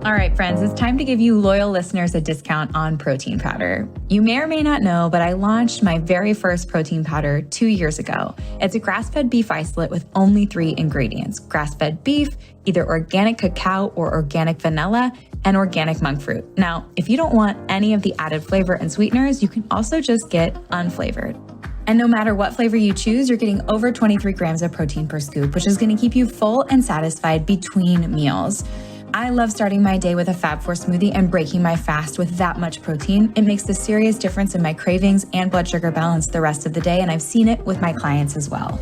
All right, friends, it's time to give you loyal listeners a discount on protein powder. You may or may not know, but I launched my very first protein powder 2 years ago. It's a grass-fed beef isolate with only 3 ingredients: grass-fed beef, either organic cacao or organic vanilla, and organic monk fruit. Now, if you don't want any of the added flavor and sweeteners, you can also just get unflavored. And no matter what flavor you choose, you're getting over 23 grams of protein per scoop, which is going to keep you full and satisfied between meals. I love starting my day with a Fab4 smoothie and breaking my fast with that much protein. It makes a serious difference in my cravings and blood sugar balance the rest of the day, and I've seen it with my clients as well.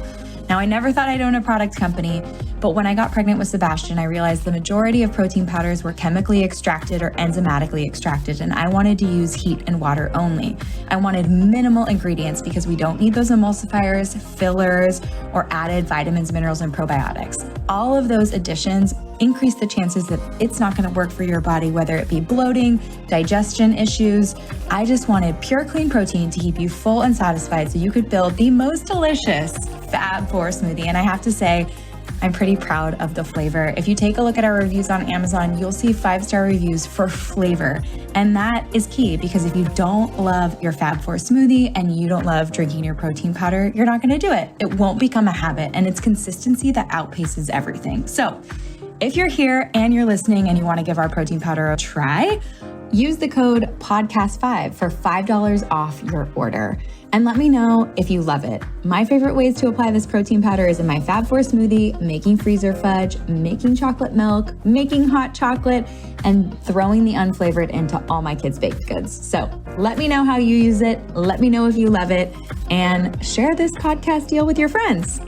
Now, I never thought I'd own a product company, but when I got pregnant with Sebastian, I realized the majority of protein powders were chemically extracted or enzymatically extracted, and I wanted to use heat and water only. I wanted minimal ingredients because we don't need those emulsifiers, fillers, or added vitamins, minerals, and probiotics. All of those additions increase the chances that it's not going to work for your body, whether it be bloating, digestion issues. I just wanted pure, clean protein to keep you full and satisfied so you could build the most delicious Fab4 smoothie. And I have to say, I'm pretty proud of the flavor. If you take a look at our reviews on Amazon, you'll see 5-star reviews for flavor. And that is key, because if you don't love your Fab4 smoothie and you don't love drinking your protein powder, you're not going to do it. It won't become a habit, and it's consistency that outpaces everything. So if you're here and you're listening and you want to give our protein powder a try, use the code PODCAST5 for $5 off your order. And let me know if you love it. My favorite ways to apply this protein powder is in my Fab4 smoothie, making freezer fudge, making chocolate milk, making hot chocolate, and throwing the unflavored into all my kids' baked goods. So let me know how you use it. Let me know if you love it, and share this podcast deal with your friends.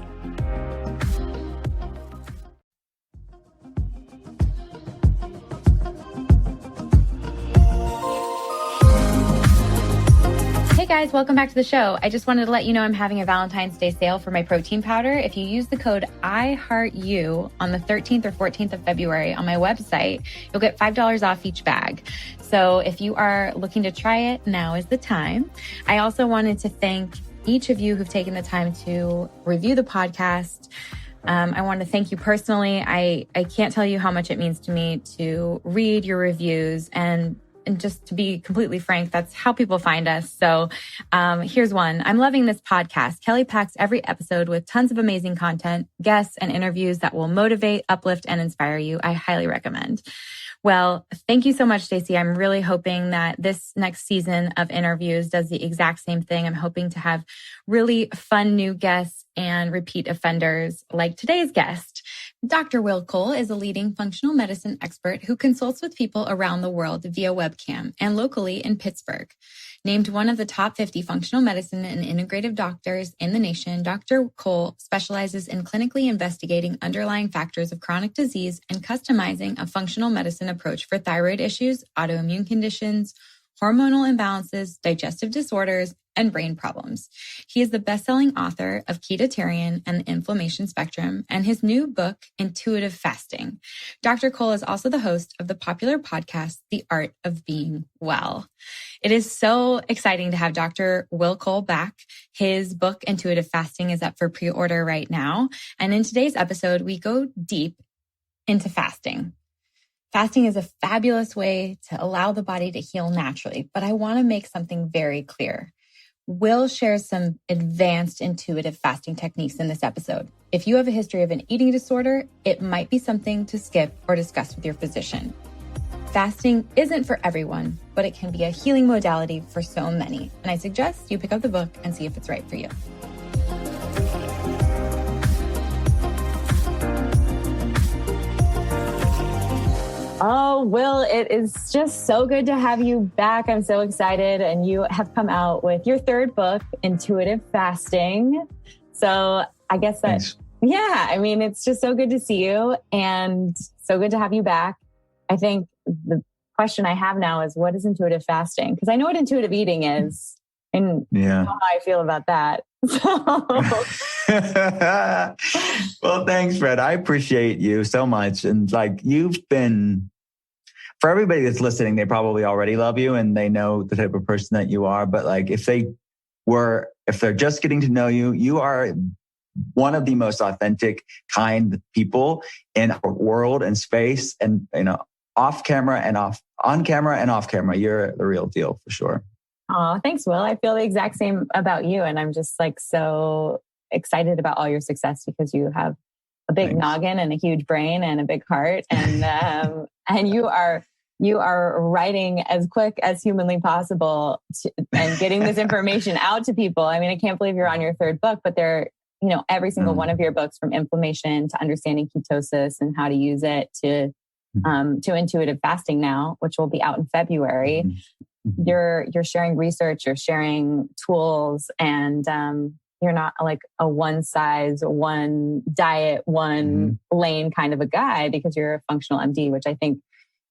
Hey guys, welcome back to the show. I just wanted to let you know I'm having a Valentine's Day sale for my protein powder. If you use the code IHEARTYOU on the 13th or 14th of February on my website, you'll get $5 off each bag. So if you are looking to try it, now is the time. I also wanted to thank each of you who've taken the time to review the podcast. I want to thank you personally. I can't tell you how much it means to me to read your reviews, and just to be completely frank, that's how people find us. So here's one. I'm loving this podcast. Kelly packs every episode with tons of amazing content, guests, and interviews that will motivate, uplift, and inspire you. I highly recommend. Well, thank you so much, Stacey. I'm really hoping that this next season of interviews does the exact same thing. I'm hoping to have really fun new guests and repeat offenders like today's guest. Dr. Will Cole is a leading functional medicine expert who consults with people around the world via webcam and locally in Pittsburgh. Named one of the top 50 functional medicine and integrative doctors in the nation, Dr. Cole specializes in clinically investigating underlying factors of chronic disease and customizing a functional medicine approach for thyroid issues, autoimmune conditions, hormonal imbalances, digestive disorders, and brain problems. He is the best-selling author of Ketotarian and the Inflammation Spectrum and his new book, Intuitive Fasting. Dr. Cole is also the host of the popular podcast, The Art of Being Well. It is so exciting to have Dr. Will Cole back. His book, Intuitive Fasting, is up for pre-order right now. And in today's episode, we go deep into fasting. Fasting is a fabulous way to allow the body to heal naturally, but I want to make something very clear. Will share some advanced intuitive fasting techniques in this episode. If you have a history of an eating disorder, it might be something to skip or discuss with your physician. Fasting isn't for everyone, but it can be a healing modality for so many. And I suggest you pick up the book and see if it's right for you. Oh, Will, it is just so good to have you back. I'm so excited. And you have come out with your third book, Intuitive Fasting. So I guess that, Thanks. Yeah, I mean, it's just so good to see you and so good to have you back. I think the question I have now is, what is intuitive fasting? Because I know what intuitive eating is, and you know how I feel about that. Well, thanks, Fred. I appreciate you so much. And you've been, for everybody that's listening, they probably already love you and they know the type of person that you are. But if they're just getting to know you, you are one of the most authentic, kind people in our world and space. And, on camera and off camera, you're the real deal for sure. Oh, thanks, Will. I feel the exact same about you. And I'm just like so excited about all your success because you have a big noggin and a huge brain and a big heart. And, and you are writing as quick as humanly possible and getting this information out to people. I mean, I can't believe you're on your third book, but every single one of your books, from inflammation to understanding ketosis and how to use it to intuitive fasting now, which will be out in February. You're sharing research, you're sharing tools, and you're not like a one size, one diet, one lane kind of a guy, because you're a functional MD, which I think,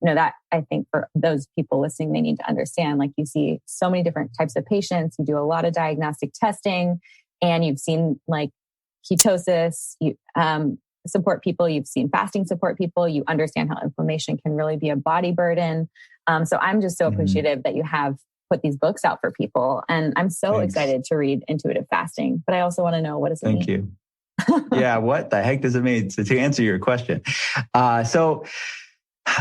I think for those people listening, they need to understand, like, you see so many different types of patients, you do a lot of diagnostic testing, and you've seen like ketosis, you support people, you've seen fasting support people, you understand how inflammation can really be a body burden. So I'm just so appreciative that you have put these books out for people. And I'm so excited to read Intuitive Fasting. But I also want to know, what does it mean? Thank you. Yeah, what the heck does it mean? To answer your question. So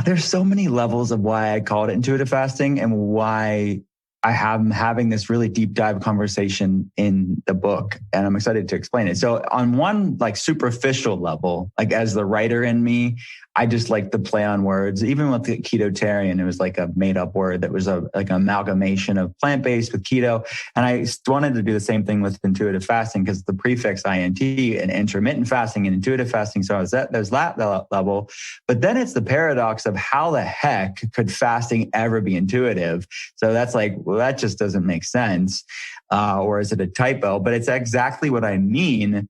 there's so many levels of why I call it intuitive fasting and why I am having this really deep dive conversation in the book, and I'm excited to explain it. So on one like superficial level, like as the writer in me, I just like the play on words. Even with the ketotarian, it was like a made up word that was like an amalgamation of plant-based with keto. And I wanted to do the same thing with intuitive fasting because the prefix INT and intermittent fasting and intuitive fasting. So there's that level. But then it's the paradox of how the heck could fasting ever be intuitive? So that's like, well, that just doesn't make sense. Or is it a typo? But it's exactly what I mean.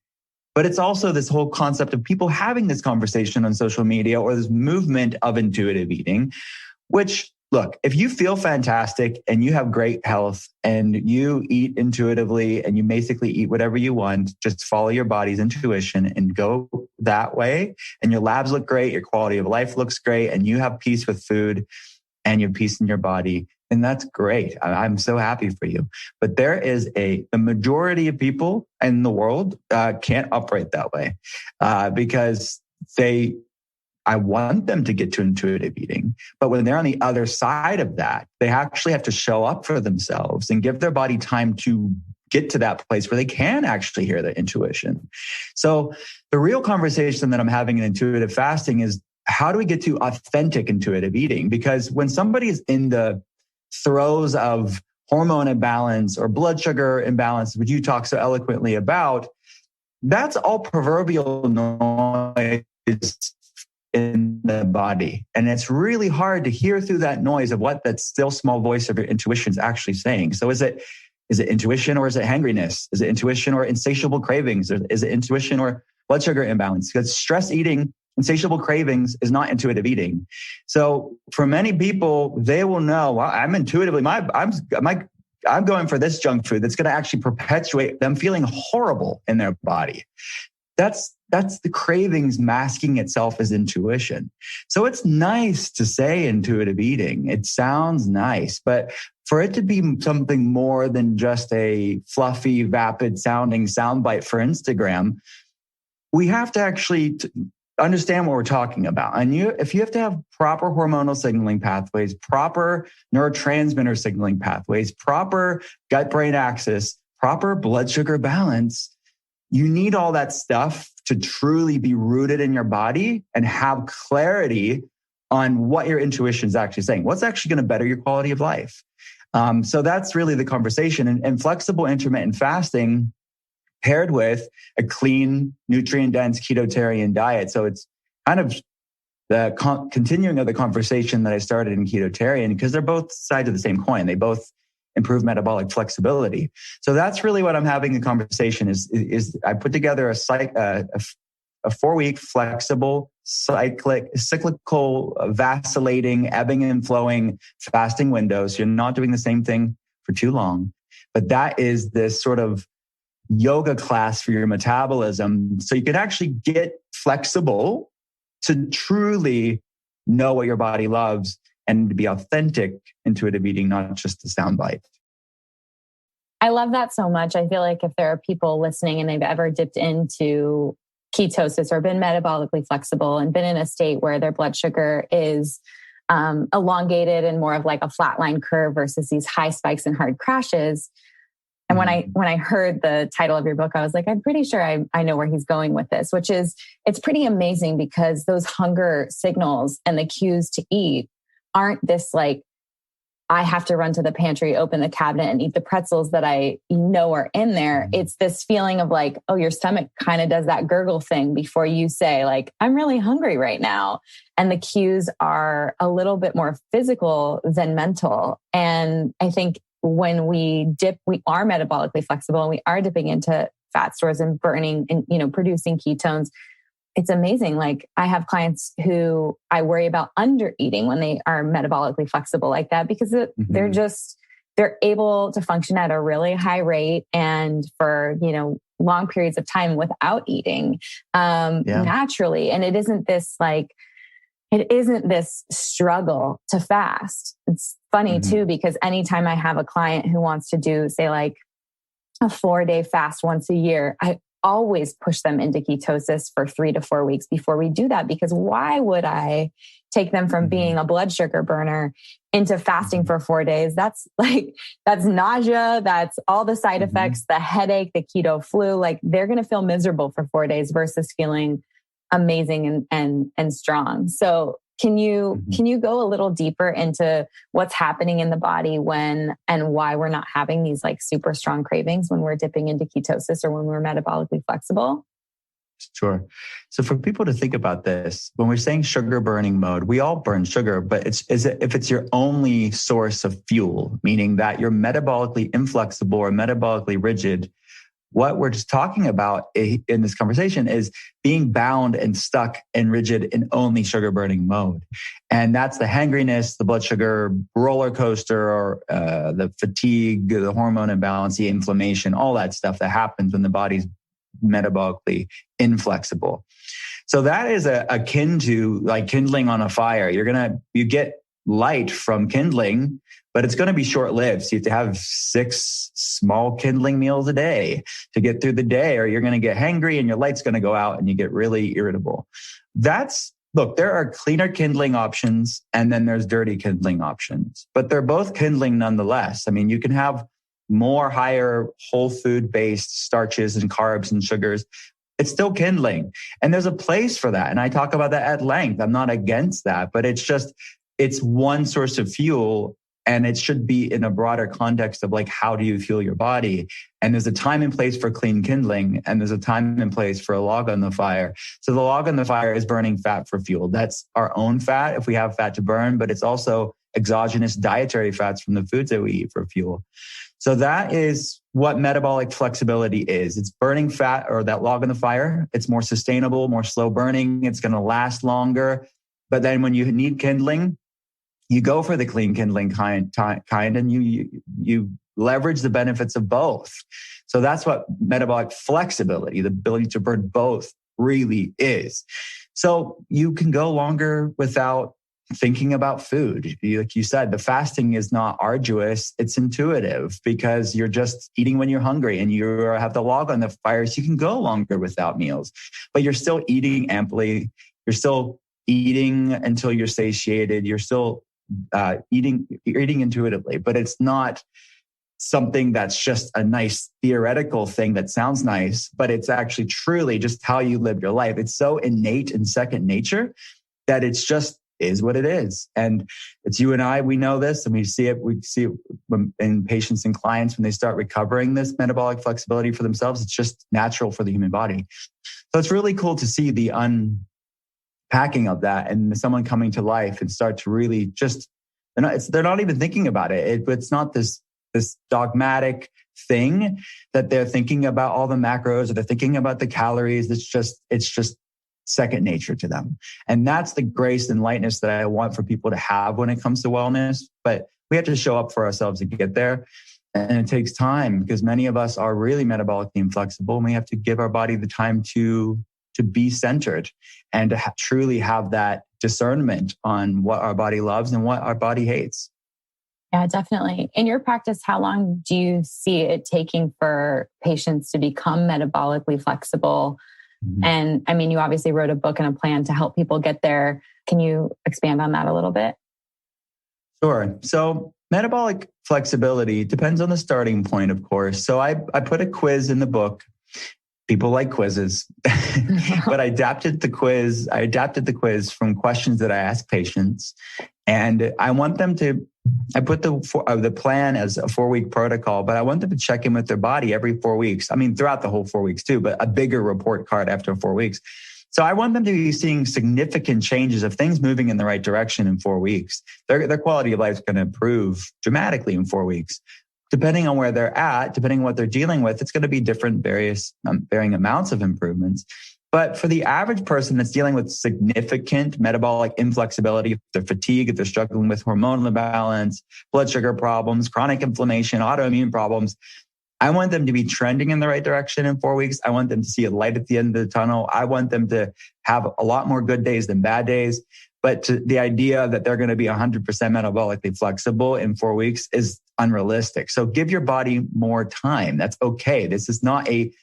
But it's also this whole concept of people having this conversation on social media or this movement of intuitive eating, which, look, if you feel fantastic and you have great health and you eat intuitively and you basically eat whatever you want, just follow your body's intuition and go that way, and your labs look great, your quality of life looks great, and you have peace with food and you have peace in your body, and that's great. I'm so happy for you. But there is the majority of people in the world can't operate that way because I want them to get to intuitive eating. But when they're on the other side of that, they actually have to show up for themselves and give their body time to get to that place where they can actually hear their intuition. So the real conversation that I'm having in intuitive fasting is, how do we get to authentic intuitive eating? Because when somebody is in the throes of hormone imbalance or blood sugar imbalance, which you talk so eloquently about, that's all proverbial noise in the body. And it's really hard to hear through that noise of what that still small voice of your intuition is actually saying. So is it intuition or is it hangriness? Is it intuition or insatiable cravings? Is it intuition or blood sugar imbalance? Because stress eating, insatiable cravings is not intuitive eating. So for many people, they will know, well, I'm intuitively, I'm going for this junk food that's going to actually perpetuate them feeling horrible in their body. That's the cravings masking itself as intuition. So it's nice to say intuitive eating. It sounds nice, but for it to be something more than just a fluffy, vapid sounding soundbite for Instagram, we have to actually understand what we're talking about. And if you have to have proper hormonal signaling pathways, proper neurotransmitter signaling pathways, proper gut-brain axis, proper blood sugar balance, you need all that stuff to truly be rooted in your body and have clarity on what your intuition is actually saying. What's actually going to better your quality of life? So that's really the conversation. And flexible intermittent fasting paired with a clean, nutrient-dense ketotarian diet. So it's kind of the continuing of the conversation that I started in ketotarian, because they're both sides of the same coin. They both improve metabolic flexibility. So that's really what I'm having the conversation is I put together a 4-week flexible, cyclical, vacillating, ebbing and flowing fasting window. So you're not doing the same thing for too long. But that is this sort of yoga class for your metabolism. So you can actually get flexible to truly know what your body loves and to be authentic intuitive eating, not just a soundbite. I love that so much. I feel like if there are people listening and they've ever dipped into ketosis or been metabolically flexible and been in a state where their blood sugar is elongated and more of like a flatline curve versus these high spikes and hard crashes. And when I heard the title of your book, I was like, I'm pretty sure I know where he's going with this, which is, it's pretty amazing because those hunger signals and the cues to eat aren't this like, I have to run to the pantry, open the cabinet and eat the pretzels that I know are in there. It's this feeling of like, oh, your stomach kind of does that gurgle thing before you say like, I'm really hungry right now. And the cues are a little bit more physical than mental. And I think when we are metabolically flexible and we are dipping into fat stores and burning and, producing ketones. It's amazing. Like I have clients who I worry about under eating when they are metabolically flexible like that, because they're able to function at a really high rate and for, long periods of time without eating, naturally. And it isn't this struggle to fast. It's funny too, because anytime I have a client who wants to do, say like a 4-day fast once a year, I always push them into ketosis for 3 to 4 weeks before we do that. Because why would I take them from being a blood sugar burner into fasting for 4 days? That's nausea. That's all the side effects, the headache, the keto flu. Like they're going to feel miserable for 4 days versus feeling amazing and strong. So can you go a little deeper into what's happening in the body when and why we're not having these like super strong cravings when we're dipping into ketosis or when we're metabolically flexible? Sure. So for people to think about this, when we're saying sugar burning mode, we all burn sugar, but if it's your only source of fuel, meaning that you're metabolically inflexible or metabolically rigid, what we're just talking about in this conversation is being bound and stuck and rigid in only sugar burning mode. And that's the hangriness, the blood sugar roller coaster, or the fatigue, the hormone imbalance, the inflammation, all that stuff that happens when the body's metabolically inflexible. So that is akin to like kindling on a fire. You get light from kindling, but it's going to be short-lived. So you have to have 6 small kindling meals a day to get through the day, or you're going to get hangry and your light's going to go out and you get really irritable. Look, there are cleaner kindling options and then there's dirty kindling options, but they're both kindling nonetheless. I mean, you can have more higher whole food-based starches and carbs and sugars. It's still kindling. And there's a place for that. And I talk about that at length. I'm not against that, but it's one source of fuel. And it should be in a broader context of like, how do you fuel your body? And there's a time and place for clean kindling, and there's a time and place for a log on the fire. So the log on the fire is burning fat for fuel. That's our own fat if we have fat to burn, but it's also exogenous dietary fats from the foods that we eat for fuel. So that is what metabolic flexibility is. It's burning fat, or that log on the fire. It's more sustainable, more slow burning. It's going to last longer. But then when you need kindling, you go for the clean kindling kind, and you leverage the benefits of both. So that's what metabolic flexibility, the ability to burn both, really is. So you can go longer without thinking about food. Like you said, the fasting is not arduous. It's intuitive because you're just eating when you're hungry and you have the log on the fire. So you can go longer without meals, but you're still eating amply. You're still eating until you're satiated. You're still eating intuitively, but it's not something that's just a nice theoretical thing that sounds nice, but it's actually truly just how you live your life. It's so innate and second nature that it's just is what it is. And it's you and I, we know this, and we see it in patients and clients when they start recovering this metabolic flexibility for themselves. It's just natural for the human body. So it's really cool to see the unpacking of that and someone coming to life and start to really just, they're not even thinking about it. It's not this dogmatic thing that they're thinking about all the macros or they're thinking about the calories. It's just second nature to them. And that's the grace and lightness that I want for people to have when it comes to wellness. But we have to show up for ourselves to get there. And it takes time because many of us are really metabolically inflexible, and we have to give our body the time to be centered and to truly have that discernment on what our body loves and what our body hates. Yeah, definitely. In your practice, how long do you see it taking for patients to become metabolically flexible? Mm-hmm. And I mean, you obviously wrote a book and a plan to help people get there. Can you expand on that a little bit? Sure. So metabolic flexibility depends on the starting point, of course. So I put a quiz in the book. People like quizzes, but I adapted the quiz from questions that I ask patients. And I want them to, I put the plan as a 4-week protocol, but I want them to check in with their body every 4 weeks. I mean, throughout the whole 4 weeks too, but a bigger report card after 4 weeks. So I want them to be seeing significant changes of things moving in the right direction in 4 weeks. Their quality of life is going to improve dramatically in 4 weeks. Depending on where they're at, depending on what they're dealing with, it's going to be different, varying amounts of improvements. But for the average person that's dealing with significant metabolic inflexibility, if they're fatigued, if they're struggling with hormonal imbalance, blood sugar problems, chronic inflammation, autoimmune problems, I want them to be trending in the right direction in 4 weeks. I want them to see a light at the end of the tunnel. I want them to have a lot more good days than bad days. But the idea that they're going to be 100% metabolically flexible in 4 weeks is unrealistic. So give your body more time. That's okay. This is not a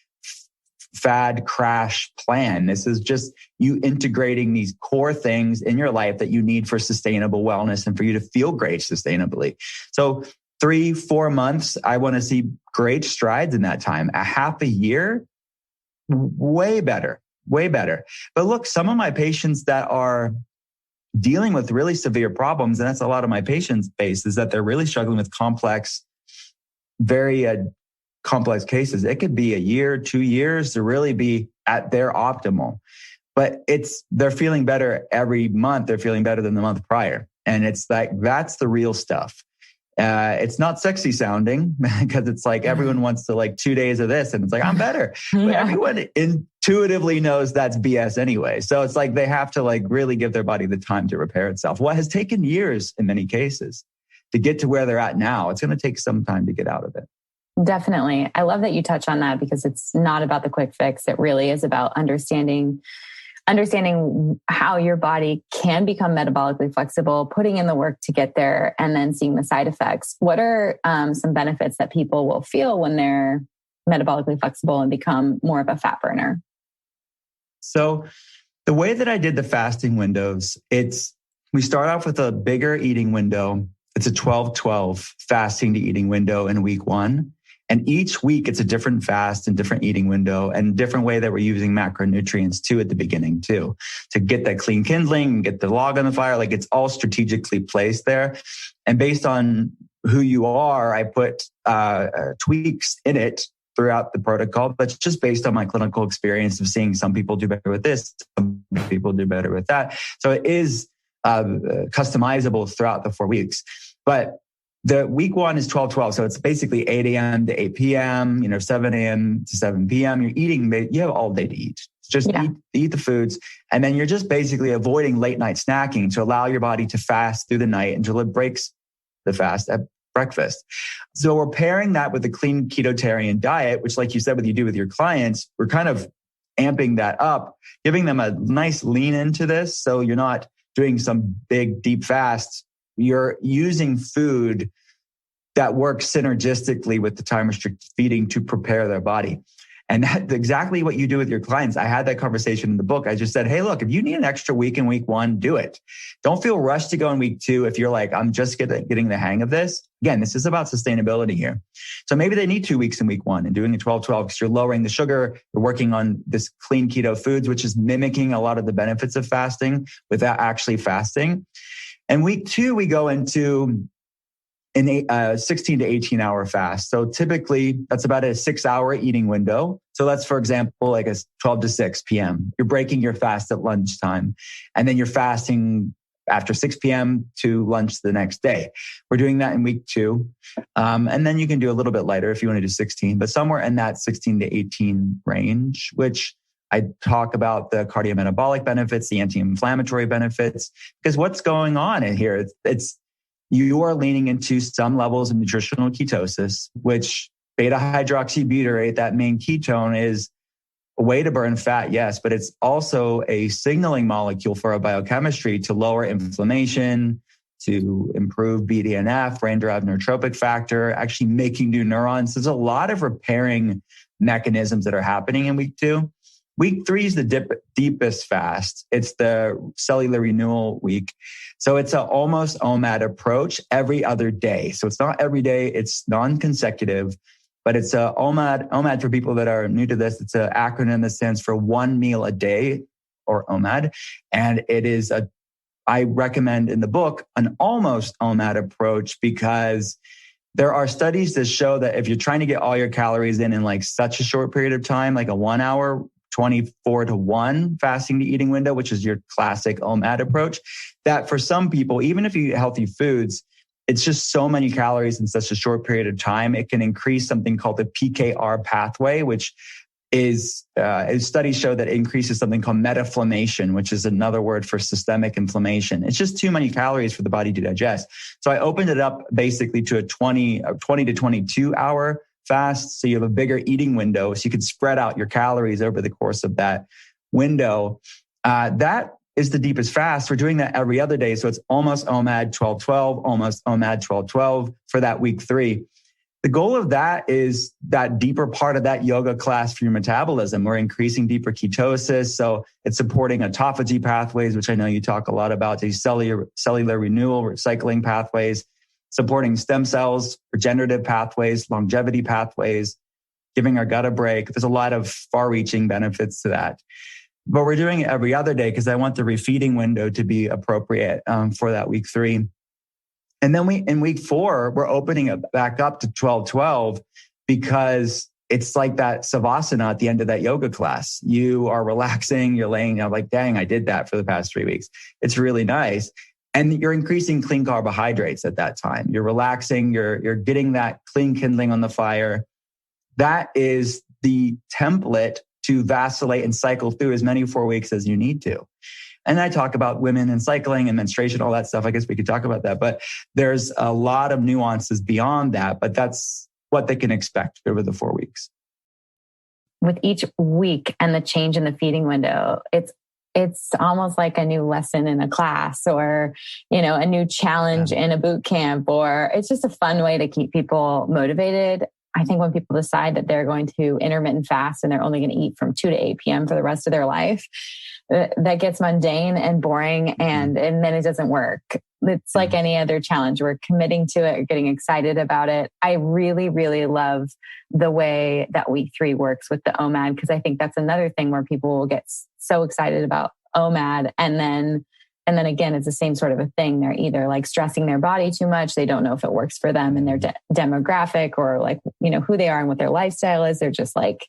fad crash plan. This is just you integrating these core things in your life that you need for sustainable wellness and for you to feel great sustainably. So 3-4 months, I want to see great strides in that time. A half a year, way better, way better. But look, some of my patients that are dealing with really severe problems, and that's a lot of my patients' base, is that they're really struggling with very complex cases. It could be a year, 2 years to really be at their optimal. But they're feeling better every month. They're feeling better than the month prior. And it's like, that's the real stuff. It's not sexy sounding because it's like everyone wants to like 2 days of this and it's like, I'm better. But everyone intuitively knows that's BS anyway. So it's like they have to like really give their body the time to repair itself. What has taken years in many cases to get to where they're at now, it's going to take some time to get out of it. Definitely. I love that you touch on that because it's not about the quick fix. It really is about understanding how your body can become metabolically flexible, putting in the work to get there, and then seeing the side effects. What are some benefits that people will feel when they're metabolically flexible and become more of a fat burner? So the way that I did the fasting windows, we start off with a bigger eating window. It's a 12-12 fasting to eating window in week 1. And each week it's a different fast and different eating window and different way that we're using macronutrients too at the beginning too, to get that clean kindling and get the log on the fire. Like it's all strategically placed there. And based on who you are, I put tweaks in it throughout the protocol. That's just based on my clinical experience of seeing some people do better with this, some people do better with that. So it is customizable throughout the 4 weeks. But the week 1 is 12-12. So it's basically 8 a.m. to 8 p.m., 7 a.m. to 7 p.m. You're eating, you have all day to eat. Just eat the foods. And then you're just basically avoiding late night snacking to allow your body to fast through the night until it breaks the fast at breakfast. So we're pairing that with a clean ketotarian diet, which like you said, what you do with your clients, we're kind of amping that up, giving them a nice lean into this. So you're not doing some big deep fast. You're using food that works synergistically with the time restricted feeding to prepare their body. And that's exactly what you do with your clients. I had that conversation in the book. I just said, hey, look, if you need an extra week in week 1, do it. Don't feel rushed to go in week 2 if you're like, I'm just getting the hang of this. Again, this is about sustainability here. So maybe they need 2 weeks in week 1 and doing a 12-12 because you're lowering the sugar. You're working on this clean keto foods, which is mimicking a lot of the benefits of fasting without actually fasting. And week 2, we go into a 16 to 18 hour fast. So typically that's about a 6-hour eating window. So that's, for example, like a 12 to 6 p.m. You're breaking your fast at lunchtime and then you're fasting after 6 p.m. to lunch the next day. We're doing that in week 2. And then you can do a little bit lighter if you want to do 16, but somewhere in that 16 to 18 range, which I talk about the cardiometabolic benefits, the anti-inflammatory benefits, because what's going on in here? You are leaning into some levels of nutritional ketosis, which beta hydroxybutyrate, that main ketone, is a way to burn fat, yes, but it's also a signaling molecule for our biochemistry to lower inflammation, to improve BDNF, brain-derived neurotrophic factor, actually making new neurons. There's a lot of repairing mechanisms that are happening in week 2. Week 3 is the deepest fast. It's the cellular renewal week. So it's an almost OMAD approach every other day. So it's not every day, it's non-consecutive, but it's a OMAD. OMAD, for people that are new to this, it's an acronym that stands for one meal a day, or OMAD. And I recommend in the book an almost OMAD approach, because there are studies that show that if you're trying to get all your calories in like such a short period of time, like a 1 hour, 24-1 fasting to eating window, which is your classic OMAD approach, that for some people, even if you eat healthy foods, it's just so many calories in such a short period of time. It can increase something called the PKR pathway, which is studies show that it increases something called metaflammation, which is another word for systemic inflammation. It's just too many calories for the body to digest. So I opened it up basically to a 20 to 22 hour fast. So you have a bigger eating window, so you can spread out your calories over the course of that window. That is the deepest fast. We're doing that every other day. So it's almost OMAD 12-12, almost OMAD 12-12 for that week 3. The goal of that is that deeper part of that yoga class for your metabolism. We're increasing deeper ketosis. So it's supporting autophagy pathways, which I know you talk a lot about, these cellular renewal, recycling pathways, supporting stem cells, regenerative pathways, longevity pathways, giving our gut a break. There's a lot of far-reaching benefits to that. But we're doing it every other day because I want the refeeding window to be appropriate for that week 3. And then in week 4, we're opening it back up to 12-12, because it's like that savasana at the end of that yoga class. You are relaxing, you're laying down like, dang, I did that for the past 3 weeks. It's really nice. And you're increasing clean carbohydrates at that time. You're relaxing, you're getting that clean kindling on the fire. That is the template to vacillate and cycle through as many 4 weeks as you need to. And I talk about women and cycling and menstruation, all that stuff. I guess we could talk about that, but there's a lot of nuances beyond that, but that's what they can expect over the 4 weeks. With each week and the change in the feeding window, it's almost like a new lesson in a class, or, a new challenge in a boot camp, or it's just a fun way to keep people motivated. I think when people decide that they're going to intermittent fast and they're only going to eat from 2 to 8 p.m. for the rest of their life, that gets mundane and boring, and then it doesn't work. It's like any other challenge. We're committing to it, we're getting excited about it. I really, really love the way that week 3 works with the OMAD, because I think that's another thing where people will get so excited about OMAD, and then again, it's the same sort of a thing. They're either like stressing their body too much. They don't know if it works for them and their demographic, or like, who they are and what their lifestyle is. They're just like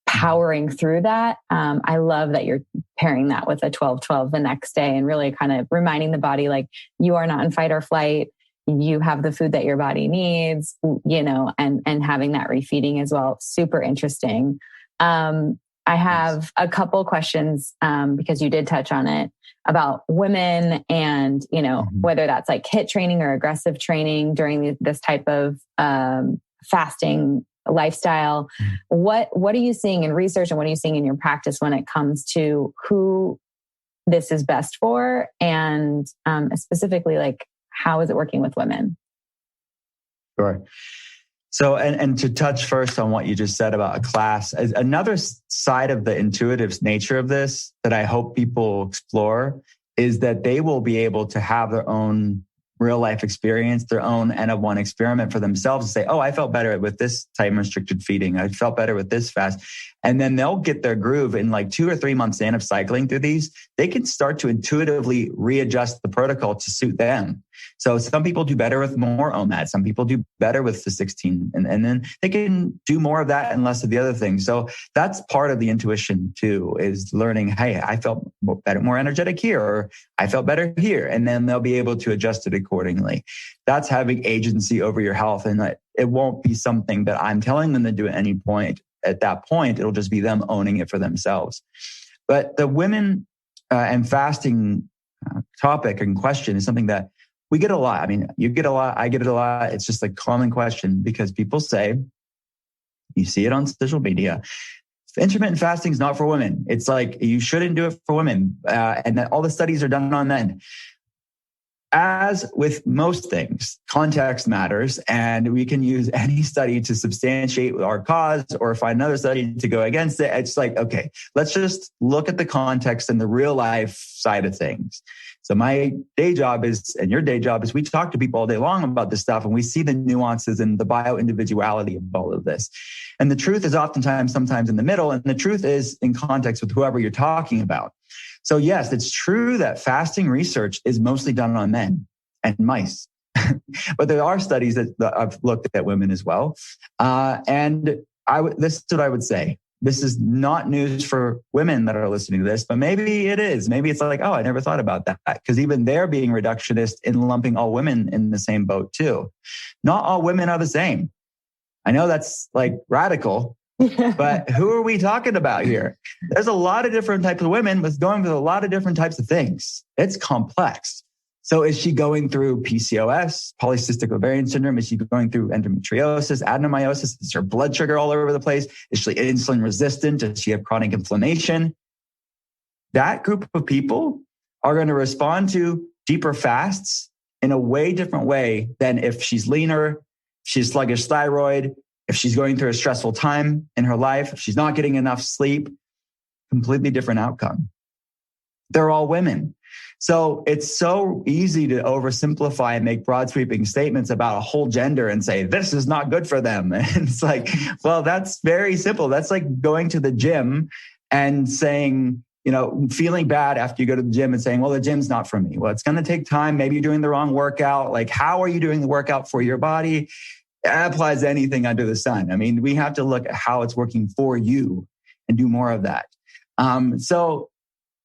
powering through that. I love that you're pairing that with a 12-12 the next day, and really kind of reminding the body, like, you are not in fight or flight. You have the food that your body needs, and having that refeeding as well. Super interesting. I have a couple questions, because you did touch on it, about women and, whether that's like HIIT training or aggressive training during this type of fasting lifestyle. What are you seeing in research, and what are you seeing in your practice when it comes to who this is best for? And specifically, like, how is it working with women? Sure. So, and to touch first on what you just said about a class, another side of the intuitive nature of this that I hope people explore is that they will be able to have their own real life experience, their own N of 1 experiment for themselves, and say, oh, I felt better with this time restricted feeding. I felt better with this fast. And then they'll get their groove in like 2 or 3 months in of cycling through these. They can start to intuitively readjust the protocol to suit them. So some people do better with more OMAD. Some people do better with the 16. And then they can do more of that and less of the other things. So that's part of the intuition too, is learning, hey, I felt better, more energetic here, or I felt better here. And then they'll be able to adjust it accordingly. That's having agency over your health. And it won't be something that I'm telling them to do at any point. At that point, it'll just be them owning it for themselves. But the women and fasting topic and question is something that we get a lot. I mean, you get a lot, I get it a lot. It's just a common question, because people say, you see it on social media, intermittent fasting is not for women. It's like, you shouldn't do it for women. And that all the studies are done on men. as with most things, context matters, and we can use any study to substantiate our cause or find another study to go against it. It's like, okay, let's just look at the context and the real life side of things. So my day job is, and your day job is, we talk to people all day long about this stuff, and we see the nuances and the bio-individuality of all of this. And the truth is oftentimes, sometimes in the middle, and the truth is in context with whoever you're talking about. So yes, it's true that fasting research is mostly done on men and mice, but there are studies that I've looked at women as well. This is what I would say. This is not news for women that are listening to this, but maybe it is. Maybe it's like, oh, I never thought about that. Because even they're being reductionist in lumping all women in the same boat too. Not all women are the same. I know that's like radical, but who are we talking about here? There's a lot of different types of women with going through a lot of different types of things. It's complex. So is she going through PCOS, polycystic ovarian syndrome? Is she going through endometriosis, adenomyosis? Is her blood sugar all over the place? Is she insulin resistant? Does she have chronic inflammation? That group of people are going to respond to deeper fasts in a way different way than if she's leaner, she's sluggish thyroid, if she's going through a stressful time in her life, if she's not getting enough sleep. Completely different outcome. They're all women. So it's so easy to oversimplify and make broad sweeping statements about a whole gender and say, this is not good for them. And it's like, well, that's very simple. That's like going to the gym and saying, feeling bad after you go to the gym and saying, well, the gym's not for me. Well, it's going to take time. Maybe you're doing the wrong workout. Like, how are you doing the workout for your body? That applies to anything under the sun. I mean, we have to look at how it's working for you and do more of that. So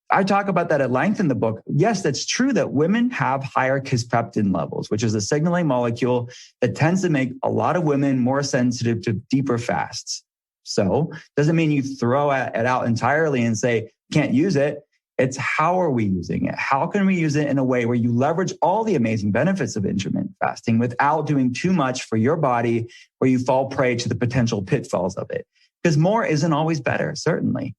I talk about that at length in the book. Yes, that's true that women have higher kisspeptin levels, which is a signaling molecule that tends to make a lot of women more sensitive to deeper fasts. So doesn't mean you throw it out entirely and say, can't use it. It's how are we using it? How can we use it in a way where you leverage all the amazing benefits of intermittent fasting without doing too much for your body, where you fall prey to the potential pitfalls of it? Because more isn't always better, certainly.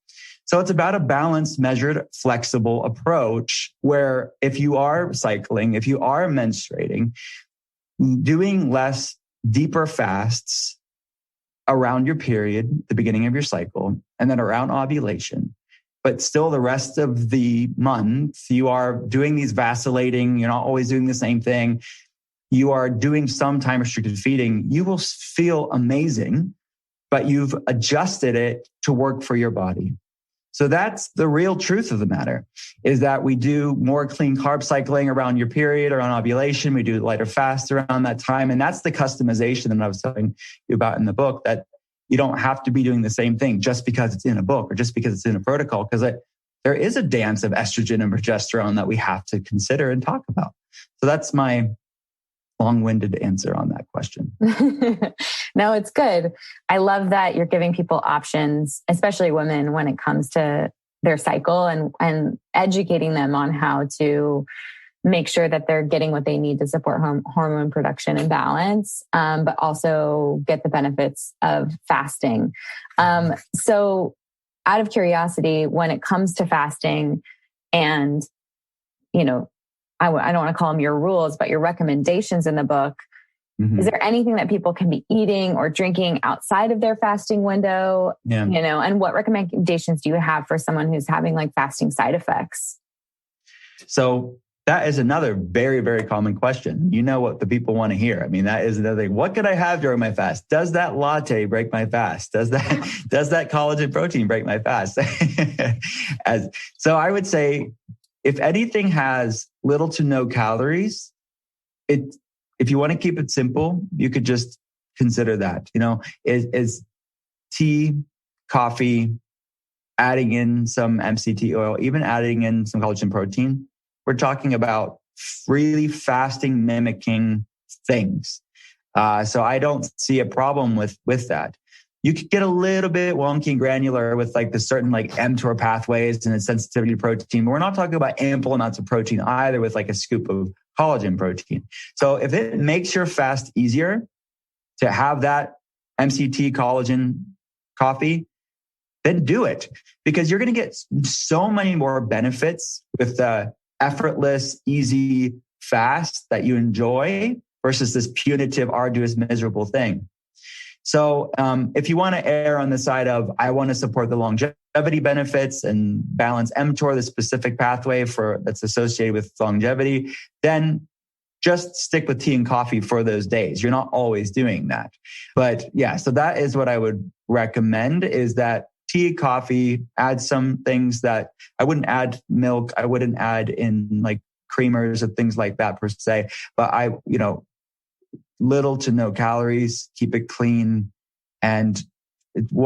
So it's about a balanced, measured, flexible approach where if you are cycling, if you are menstruating, doing less deeper fasts around your period, the beginning of your cycle, and then around ovulation. But still the rest of the month, you are doing these vacillating, you're not always doing the same thing. You are doing some time restricted feeding. You will feel amazing, but you've adjusted it to work for your body. So that's the real truth of the matter, is that we do more clean carb cycling around your period, around ovulation. We do lighter fasts around that time. And that's the customization that I was telling you about in the book, that you don't have to be doing the same thing just because it's in a book or just because it's in a protocol, because there is a dance of estrogen and progesterone that we have to consider and talk about. So that's my long-winded answer on that question. No, it's good. I love that you're giving people options, especially women, when it comes to their cycle and educating them on how to make sure that they're getting what they need to support hormone production and balance, but also get the benefits of fasting. So out of curiosity, when it comes to fasting and, I don't want to call them your rules, but your recommendations in the book, is there anything that people can be eating or drinking outside of their fasting window? Yeah. And what recommendations do you have for someone who's having like fasting side effects? So that is another very, very common question. You know what the people want to hear. I mean, that is another thing. What could I have during my fast? Does that latte break my fast? Does that collagen protein break my fast? So I would say, if anything has little to no calories, if you want to keep it simple, you could just consider that. Is tea, coffee, adding in some MCT oil, even adding in some collagen protein. We're talking about really fasting mimicking things. So I don't see a problem with that. You could get a little bit wonky and granular with like the certain like MTOR pathways and the sensitivity to protein, but we're not talking about ample amounts of protein either with like a scoop of collagen protein. So if it makes your fast easier to have that MCT collagen coffee, then do it, because you're going to get so many more benefits with the effortless, easy fast that you enjoy versus this punitive, arduous, miserable thing. So if you want to err on the side of, I want to support the longevity benefits and balance MTOR, the specific pathway that's associated with longevity, then just stick with tea and coffee for those days. You're not always doing that. But yeah, so that is what I would recommend, is that tea, coffee, add some things that I wouldn't add milk. I wouldn't add in like creamers or things like that per se. But little to no calories, keep it clean, and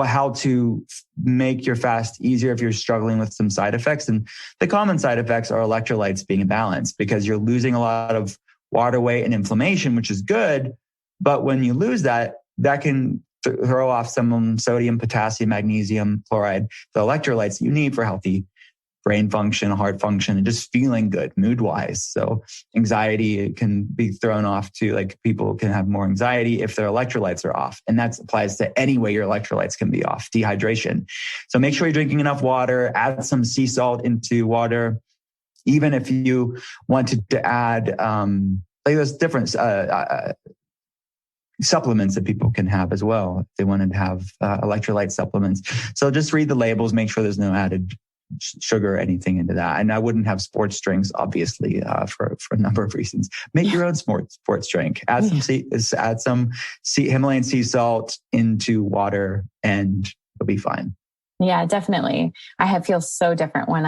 how to make your fast easier if you're struggling with some side effects. And the common side effects are electrolytes being imbalanced, because you're losing a lot of water weight and inflammation, which is good. But when you lose that can throw off some sodium, potassium, magnesium, chloride, the electrolytes that you need for healthy brain function, heart function, and just feeling good mood-wise. So anxiety can be thrown off too. Like people can have more anxiety if their electrolytes are off. And that applies to any way your electrolytes can be off, dehydration. So make sure you're drinking enough water, add some sea salt into water. Even if you wanted to add, like those different supplements that people can have as well, if they wanted to have electrolyte supplements. So just read the labels, make sure there's no added sugar or anything into that. And I wouldn't have sports drinks, obviously, for a number of reasons. Make your own sports drink. Add some Himalayan sea salt into water, and it'll be fine. Yeah, definitely. I feel so different when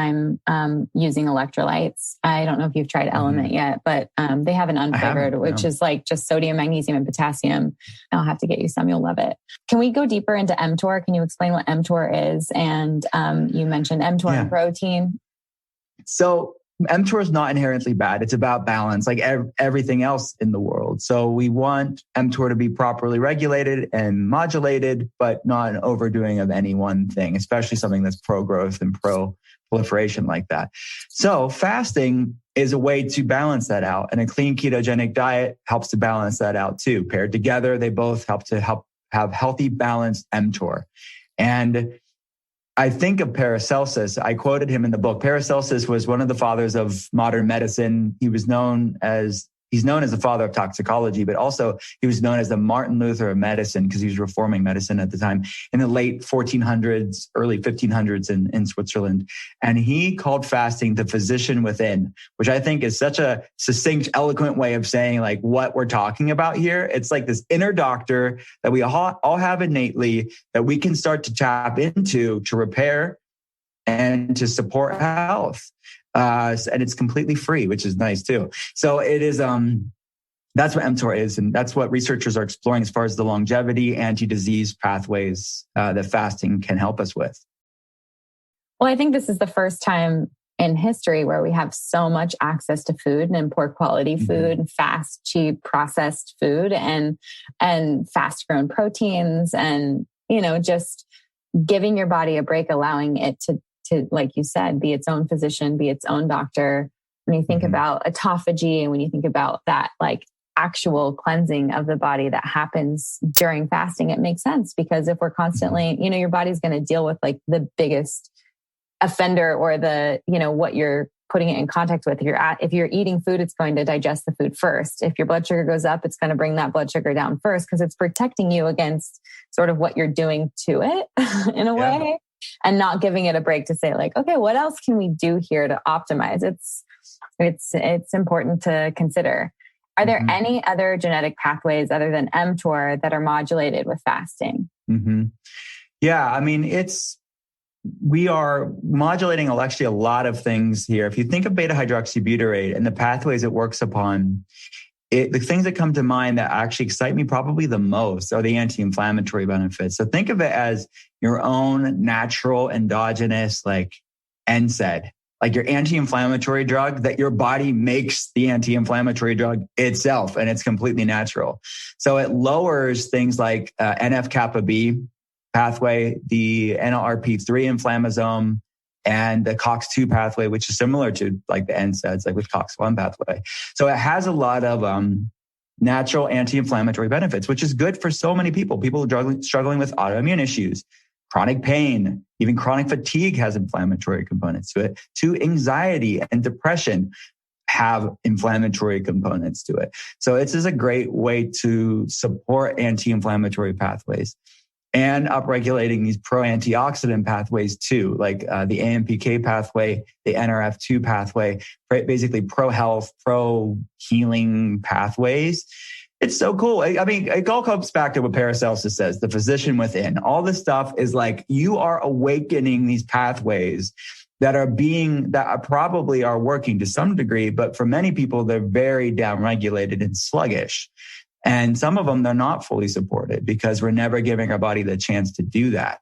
I'm using electrolytes. I don't know if you've tried Element yet, but they have an unflavored, which is like just sodium, magnesium, and potassium. I'll have to get you some. You'll love it. Can we go deeper into MTOR? Can you explain what MTOR is? And you mentioned MTOR and protein. So MTOR is not inherently bad. It's about balance, like everything else in the world. So we want MTOR to be properly regulated and modulated, but not an overdoing of any one thing, especially something that's pro-growth and pro-proliferation like that. So fasting is a way to balance that out. And a clean ketogenic diet helps to balance that out too. Paired together, they both help have healthy, balanced MTOR. And I think of Paracelsus. I quoted him in the book. Paracelsus was one of the fathers of modern medicine. He's known as the father of toxicology, but also he was known as the Martin Luther of medicine, because he was reforming medicine at the time in the late 1400s, early 1500s in Switzerland. And he called fasting the physician within, which I think is such a succinct, eloquent way of saying like what we're talking about here. It's like this inner doctor that we all have innately that we can start to tap into to repair and to support health. And it's completely free, which is nice too. So it is, that's what MTOR is. And that's what researchers are exploring as far as the longevity, anti-disease pathways that fasting can help us with. Well, I think this is the first time in history where we have so much access to food and poor quality food and fast, cheap, processed food and fast grown proteins and, just giving your body a break, allowing it to, like you said, be its own physician, be its own doctor. When you think about autophagy and when you think about that, like actual cleansing of the body that happens during fasting, it makes sense, because if we're constantly, your body's going to deal with like the biggest offender or the, what you're putting it in contact with. If you're eating food, it's going to digest the food first. If your blood sugar goes up, it's going to bring that blood sugar down first, because it's protecting you against sort of what you're doing to it in a way. And not giving it a break to say like, okay, what else can we do here to optimize? It's important to consider. Are there any other genetic pathways other than MTOR that are modulated with fasting? Yeah, I mean, we are modulating actually a lot of things here. If you think of beta hydroxybutyrate and the pathways it works upon, the things that come to mind that actually excite me probably the most are the anti-inflammatory benefits. So think of it as your own natural endogenous like NSAID, like your anti-inflammatory drug that your body makes the anti-inflammatory drug itself, and it's completely natural. So it lowers things like NF-kappa B pathway, the NLRP3 inflammasome, and the COX-2 pathway, which is similar to like the NSAIDs, like with COX-1 pathway. So it has a lot of natural anti-inflammatory benefits, which is good for so many people. People struggling with autoimmune issues, chronic pain, even chronic fatigue has inflammatory components to it, to anxiety and depression. have inflammatory components to it. So it's just a great way to support anti-inflammatory pathways and upregulating these pro-antioxidant pathways too, like the AMPK pathway, the NRF2 pathway, basically pro-health, pro-healing pathways. It's so cool. I mean, it all comes back to what Paracelsus says, the physician within. All this stuff is like you are awakening these pathways that probably are working to some degree, but for many people, they're very downregulated and sluggish. And some of them, they're not fully supported because we're never giving our body the chance to do that.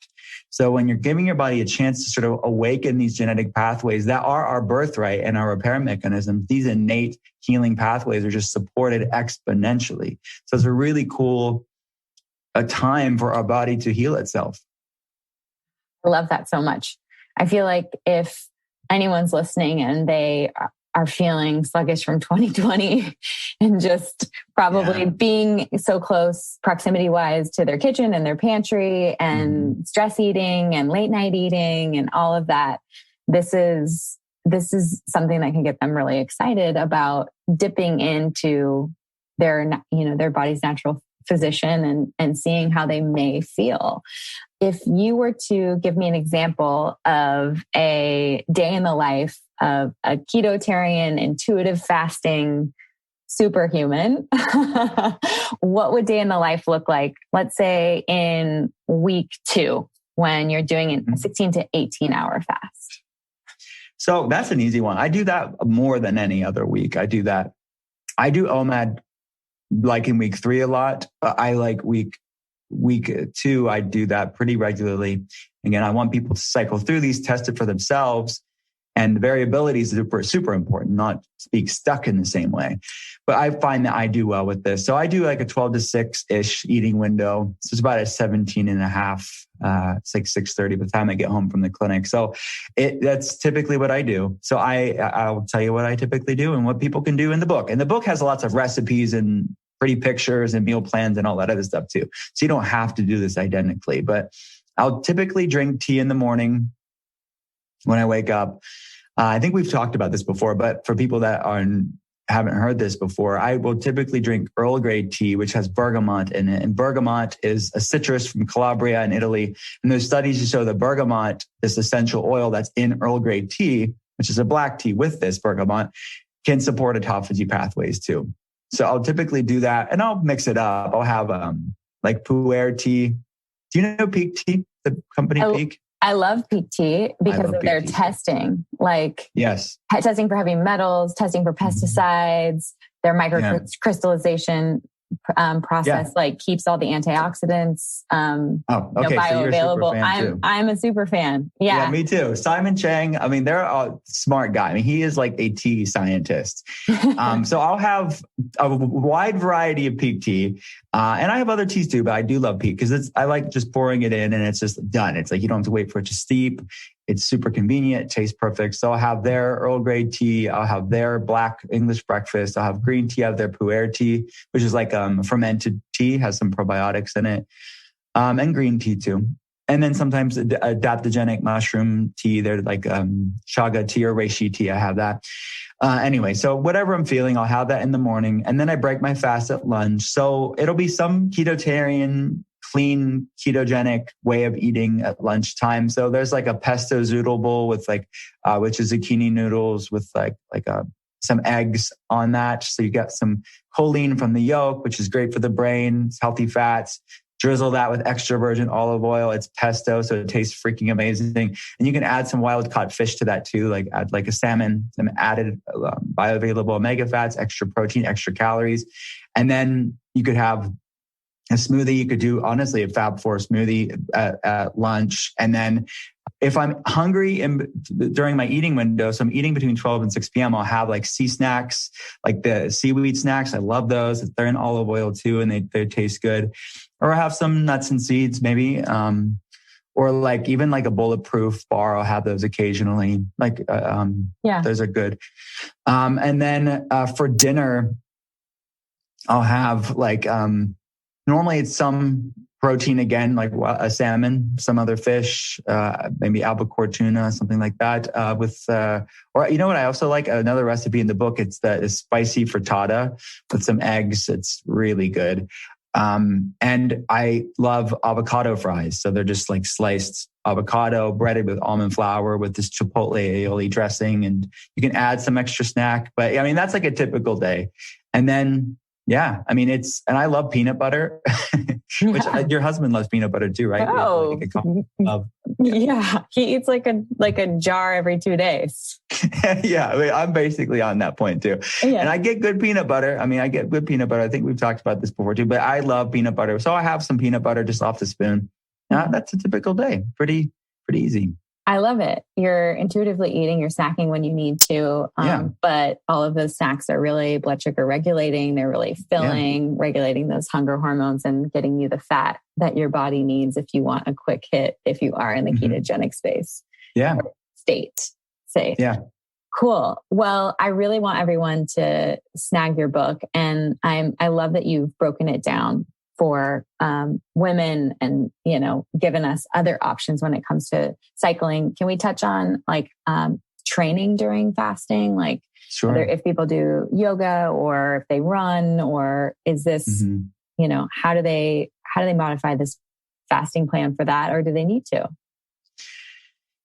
So when you're giving your body a chance to sort of awaken these genetic pathways that are our birthright and our repair mechanisms, these innate healing pathways are just supported exponentially. So it's a really cool time for our body to heal itself. I love that so much. I feel like if anyone's listening and they are feeling sluggish from 2020 and just probably being so close proximity wise to their kitchen and their pantry and stress eating and late night eating and all of that, this is something that can get them really excited about dipping into their body's natural physician and seeing how they may feel. If you were to give me an example of a day in the life of a ketotarian, intuitive fasting superhuman, what would day in the life look like? Let's say in week 2, when you're doing a 16 to 18 hour fast. So that's an easy one. I do that more than any other week. I do OMAD like in week 3 a lot. I like week 2, I do that pretty regularly. Again, I want people to cycle through these, test it for themselves. And the variability is super important, not be stuck in the same way. But I find that I do well with this. So I do like a 12 to 6-ish eating window. So it's about a 17 and a half, 6:30 by the time I get home from the clinic. So that's typically what I do. So I'll tell you what I typically do and what people can do in the book. And the book has lots of recipes and pretty pictures and meal plans and all that other stuff too. So you don't have to do this identically, but I'll typically drink tea in the morning when I wake up. I think we've talked about this before, but for people that haven't heard this before, I will typically drink Earl Grey tea, which has bergamot in it. And bergamot is a citrus from Calabria in Italy. And there's studies to show that bergamot, this essential oil that's in Earl Grey tea, which is a black tea with this bergamot, can support autophagy pathways too. So I'll typically do that and I'll mix it up. I'll have like pu'er tea. Do you know Peak Tea, the company Peak? I love Peak Tea because of their testing, like testing for heavy metals, testing for pesticides, their microcrystallization process, like keeps all the antioxidants bioavailable. So I'm a super fan. Yeah, me too. Simon Chang. I mean, they're a smart guy. I mean, he is like a tea scientist. So I'll have a wide variety of Peak Tea, and I have other teas too. But I do love Peak because I like just pouring it in and it's just done. It's like you don't have to wait for it to steep. It's super convenient. It tastes perfect. So I'll have their Earl Grey tea. I'll have their black English breakfast. I'll have green tea. I have their pu'er tea, which is like fermented tea, has some probiotics in it, and green tea too. And then sometimes adaptogenic mushroom tea. They're like chaga tea or reishi tea. I have that. Anyway, so whatever I'm feeling, I'll have that in the morning. And then I break my fast at lunch. So it'll be some ketotarian, clean, ketogenic way of eating at lunchtime. So there's like a pesto zoodle bowl with which is zucchini noodles with some eggs on that. So you get some choline from the yolk, which is great for the brain. It's healthy fats. Drizzle that with extra virgin olive oil. It's pesto, so it tastes freaking amazing. And you can add some wild caught fish to that too, like add like a salmon, some added bioavailable omega fats, extra protein, extra calories. And then you could have a smoothie. You could do, honestly, a Fab Four smoothie at lunch. And then if I'm hungry during my eating window, so I'm eating between 12 and 6 p.m., I'll have like sea snacks, like the seaweed snacks. I love those. They're in olive oil too, and they taste good. Or I have some nuts and seeds maybe. Or like even like a bulletproof bar. I'll have those occasionally. Those are good. And then for dinner, I'll have like, normally it's some protein again, like a salmon, some other fish, maybe albacore tuna, something like that. Or you know what I also like? Another recipe in the book. It's the spicy frittata with some eggs. It's really good. And I love avocado fries. So they're just like sliced avocado breaded with almond flour with this chipotle aioli dressing. And you can add some extra snack. But I mean, that's like a typical day. And then, yeah, I mean, and I love peanut butter, which your husband loves peanut butter too, right? Oh, yeah. He eats like a jar every 2 days. Yeah, I mean, I'm basically on that point too. Yeah. And I get good peanut butter. I mean, I get good peanut butter. I think we've talked about this before too, but I love peanut butter. So I have some peanut butter just off the spoon. That's a typical day. Pretty easy. I love it. You're intuitively eating, you're snacking when you need to. But all of those snacks are really blood sugar regulating. They're really filling, regulating those hunger hormones and getting you the fat that your body needs if you want a quick hit, if you are in the ketogenic space. Yeah. State. Say. Yeah. Cool. Well, I really want everyone to snag your book. And I love that you've broken it down for women and, given us other options when it comes to cycling. Can we touch on training during fasting? Like whether if people do yoga or if they run, or is this, how do they modify this fasting plan for that? Or do they need to?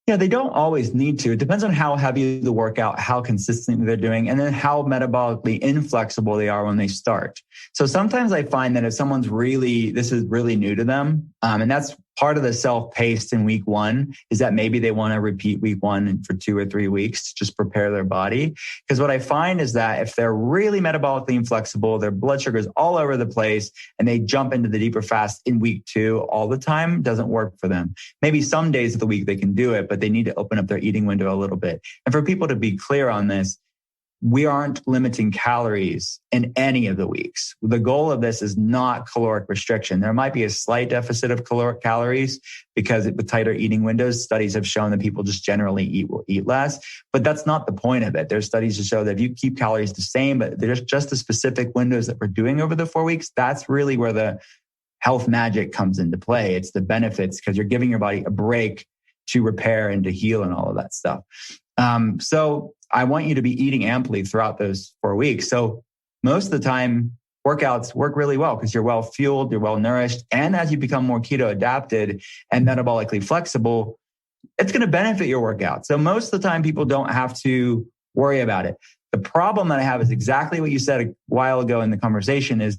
Yeah, they don't always need to. It depends on how heavy the workout, how consistently they're doing, and then how metabolically inflexible they are when they start. So sometimes I find that if someone's this is really new to them, and that's part of the self-paced in week one, is that maybe they want to repeat week one for 2 or 3 weeks to just prepare their body. Because what I find is that if they're really metabolically inflexible, their blood sugar is all over the place, and they jump into the deeper fast in week 2 all the time, doesn't work for them. Maybe some days of the week they can do it, but they need to open up their eating window a little bit. And for people to be clear on this, we aren't limiting calories in any of the weeks. The goal of this is not caloric restriction. There might be a slight deficit of caloric calories because with tighter eating windows, studies have shown that people just generally eat less, but that's not the point of it. There's studies to show that if you keep calories the same, but there's just the specific windows that we're doing over the 4 weeks, that's really where the health magic comes into play. It's the benefits because you're giving your body a break to repair and to heal and all of that stuff. So I want you to be eating amply throughout those 4 weeks. So most of the time, workouts work really well because you're well fueled, you're well nourished. And as you become more keto adapted and metabolically flexible, it's going to benefit your workout. So most of the time, people don't have to worry about it. The problem that I have is exactly what you said a while ago in the conversation is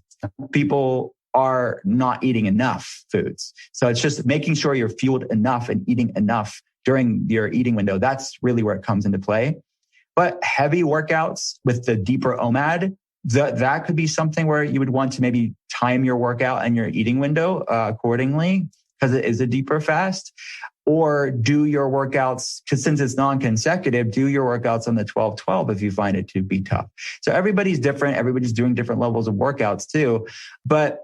people are not eating enough foods. So it's just making sure you're fueled enough and eating enough during your eating window. That's really where it comes into play. But heavy workouts with the deeper OMAD, that could be something where you would want to maybe time your workout and your eating window accordingly because it is a deeper fast. Or do your workouts, because since it's non-consecutive, do your workouts on the 12-12 if you find it to be tough. So everybody's different. Everybody's doing different levels of workouts too. But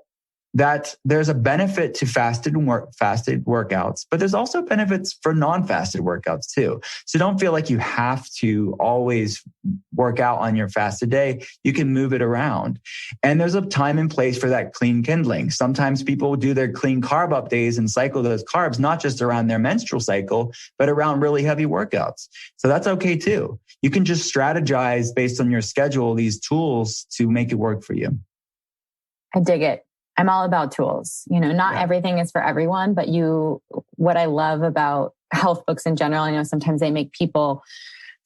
that there's a benefit to fasted workouts, but there's also benefits for non-fasted workouts too. So don't feel like you have to always work out on your fasted day. You can move it around. And there's a time and place for that clean kindling. Sometimes people do their clean carb up days and cycle those carbs, not just around their menstrual cycle, but around really heavy workouts. So that's okay too. You can just strategize based on your schedule, these tools to make it work for you. I dig it. I'm all about tools. Not everything is for everyone, but what I love about health books in general, I know sometimes they make people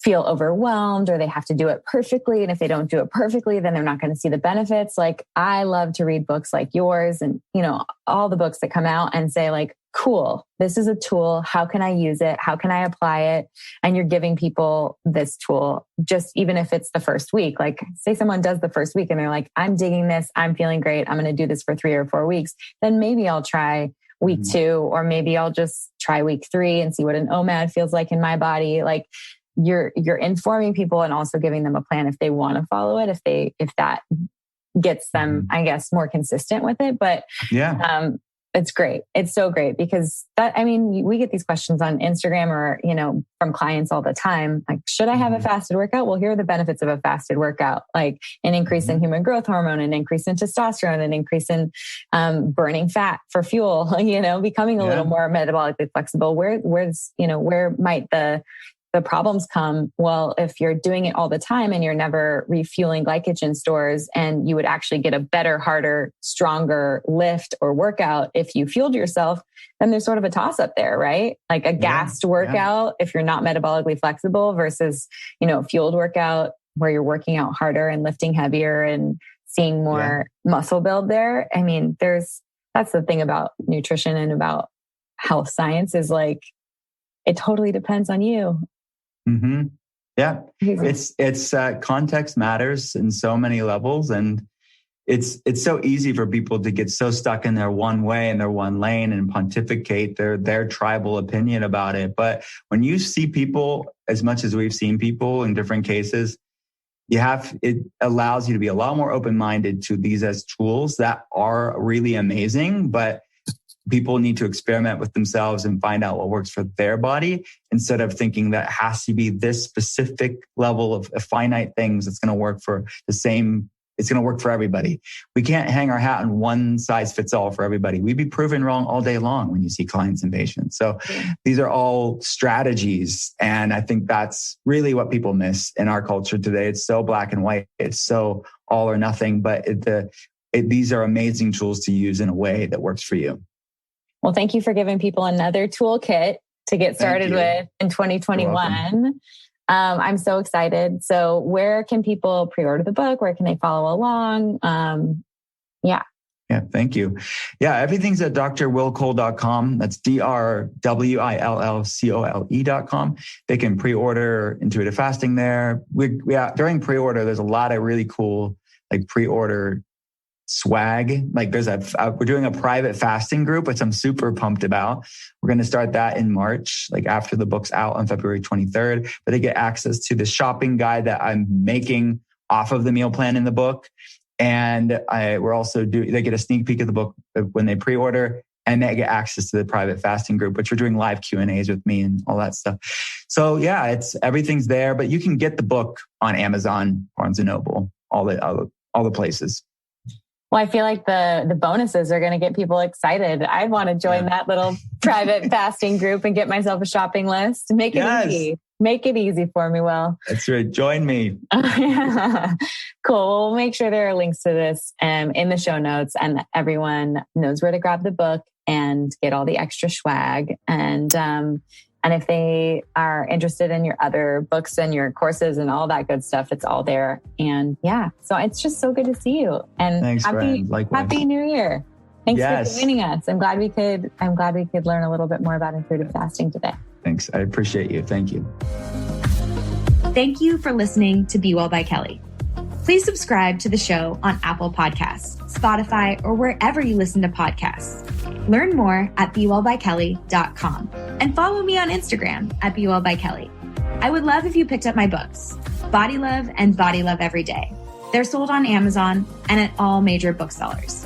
feel overwhelmed or they have to do it perfectly. And if they don't do it perfectly, then they're not going to see the benefits. Like I love to read books like yours and, all the books that come out and say like, cool, this is a tool. How can I use it? How can I apply it? And you're giving people this tool, just even if it's the first week. Like say someone does the first week and they're like, I'm digging this. I'm feeling great. I'm going to do this for 3 or 4 weeks. Then maybe I'll try week 2, or maybe I'll just try week 3 and see what an OMAD feels like in my body. Like you're informing people and also giving them a plan if they want to follow it, if that gets them, I guess, more consistent with it. But It's great. It's so great because we get these questions on Instagram or, from clients all the time. Like, should I have a fasted workout? Well, here are the benefits of a fasted workout, like an increase in human growth hormone, an increase in testosterone, an increase in burning fat for fuel, becoming a little more metabolically flexible. Where might the problems come? Well, if you're doing it all the time and you're never refueling glycogen stores, and you would actually get a better, harder, stronger lift or workout if you fueled yourself, then there's sort of a toss up there, right? Like a gassed workout, if you're not metabolically flexible versus, fueled workout where you're working out harder and lifting heavier and seeing more muscle build there. I mean, that's the thing about nutrition and about health science is like, it totally depends on you. Mm-hmm. Yeah. It's context matters in so many levels. And it's so easy for people to get so stuck in their one way and their one lane and pontificate their tribal opinion about it. But when you see people, as much as we've seen people in different cases, it allows you to be a lot more open-minded to these as tools that are really amazing, but people need to experiment with themselves and find out what works for their body instead of thinking that it has to be this specific level of finite things that's going to work for it's going to work for everybody. We can't hang our hat on one size fits all for everybody. We'd be proven wrong all day long when you see clients and patients. So these are all strategies. And I think that's really what people miss in our culture today. It's so black and white. It's so all or nothing, but these are amazing tools to use in a way that works for you. Well, thank you for giving people another toolkit to get started with in 2021. I'm so excited. So where can people pre-order the book? Where can they follow along? Yeah, thank you. Yeah, everything's at drwillcole.com. That's drwillcole.com. They can pre-order intuitive fasting there. During pre-order, there's a lot of really cool pre-order swag. We're doing a private fasting group, which I'm super pumped about. We're going to start that in March, after the book's out on February 23rd, but they get access to the shopping guide that I'm making off of the meal plan in the book. And they get a sneak peek of the book when they pre-order, and they get access to the private fasting group, which we're doing live Q&As with me and all that stuff. So everything's there, but you can get the book on Amazon, Barnes & Noble, all the places. Well, I feel like the bonuses are going to get people excited. I want to join that little private fasting group and get myself a shopping list. Make it easy. Make it easy for me, Will. That's right. Join me. Cool. We'll make sure there are links to this in the show notes, and everyone knows where to grab the book and get all the extra swag. And if they are interested in your other books and your courses and all that good stuff, it's all there. And so it's just so good to see you. And thanks, happy New Year. Thanks for joining us. I'm glad we could learn a little bit more about intuitive fasting today. Thanks. I appreciate you. Thank you. Thank you for listening to Be Well by Kelly. Please subscribe to the show on Apple Podcasts, Spotify, or wherever you listen to podcasts. Learn more at BeWellByKelly.com and follow me on Instagram at BeWellByKelly. I would love if you picked up my books, Body Love and Body Love Every Day. They're sold on Amazon and at all major booksellers.